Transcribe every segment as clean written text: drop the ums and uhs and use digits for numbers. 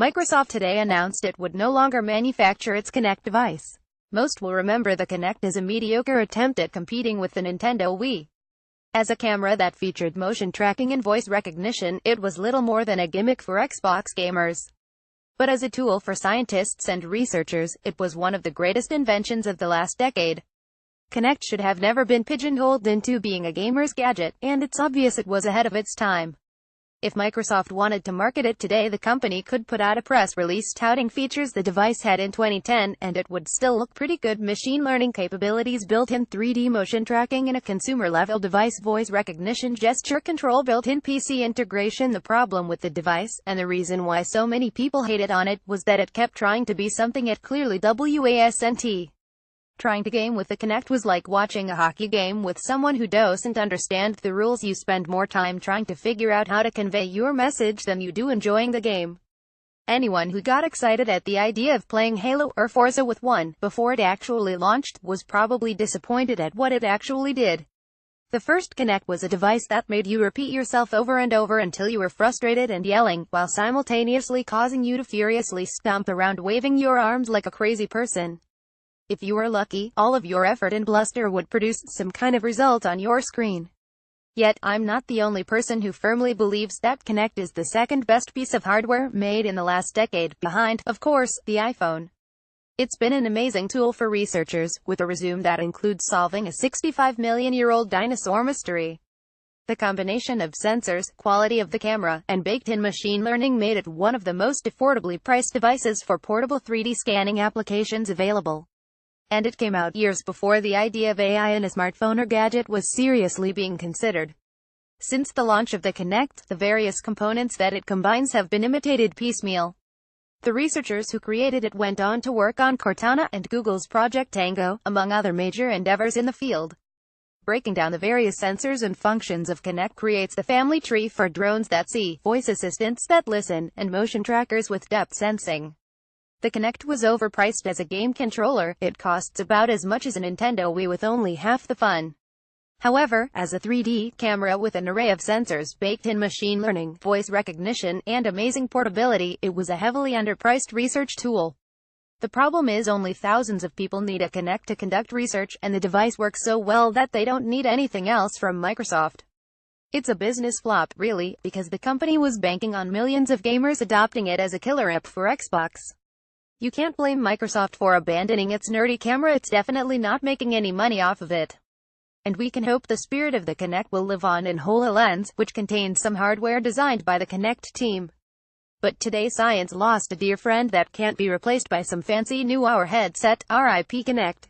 Microsoft today announced it would no longer manufacture its Kinect device. Most will remember the Kinect as a mediocre attempt at competing with the Nintendo Wii. As a camera that featured motion tracking and voice recognition, it was little more than a gimmick for Xbox gamers. But as a tool for scientists and researchers, it was one of the greatest inventions of the last decade. Kinect should have never been pigeonholed into being a gamer's gadget, and it's obvious it was ahead of its time. If Microsoft wanted to market it today, the company could put out a press release touting features the device had in 2010, and it would still look pretty good. Machine learning capabilities, built-in 3D motion tracking, and a consumer-level device voice recognition, gesture control, built-in PC integration. The problem with the device, and the reason why so many people hated on it, was that it kept trying to be something it clearly wasn't. Trying to game with the Kinect was like watching a hockey game with someone who doesn't understand the rules. You spend more time trying to figure out how to convey your message than you do enjoying the game. Anyone who got excited at the idea of playing Halo or Forza with one, before it actually launched, was probably disappointed at what it actually did. The first Kinect was a device that made you repeat yourself over and over until you were frustrated and yelling, while simultaneously causing you to furiously stomp around waving your arms like a crazy person. If you were lucky, all of your effort and bluster would produce some kind of result on your screen. Yet, I'm not the only person who firmly believes that Kinect is the second best piece of hardware made in the last decade, behind, of course, the iPhone. It's been an amazing tool for researchers, with a resume that includes solving a 65-million-year-old dinosaur mystery. The combination of sensors, quality of the camera, and baked-in machine learning made it one of the most affordably priced devices for portable 3D scanning applications available. And it came out years before the idea of AI in a smartphone or gadget was seriously being considered. Since the launch of the Kinect, the various components that it combines have been imitated piecemeal. The researchers who created it went on to work on Cortana and Google's Project Tango, among other major endeavors in the field. Breaking down the various sensors and functions of Kinect creates the family tree for drones that see, voice assistants that listen, and motion trackers with depth sensing. The Kinect was overpriced as a game controller. It costs about as much as a Nintendo Wii with only half the fun. However, as a 3D camera with an array of sensors, baked-in machine learning, voice recognition, and amazing portability, it was a heavily underpriced research tool. The problem is only thousands of people need a Kinect to conduct research, and the device works so well that they don't need anything else from Microsoft. It's a business flop, really, because the company was banking on millions of gamers adopting it as a killer app for Xbox. You can't blame Microsoft for abandoning its nerdy camera. It's definitely not making any money off of it. And we can hope the spirit of the Kinect will live on in HoloLens, which contains some hardware designed by the Kinect team. But today science lost a dear friend that can't be replaced by some fancy new hour headset. RIP Kinect.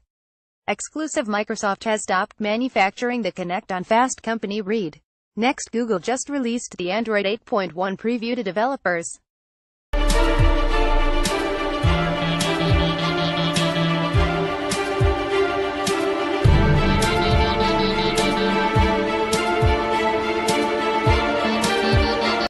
Exclusive. Microsoft has stopped manufacturing the Kinect on Fast Company read. Next, Google just released the Android 8.1 preview to developers.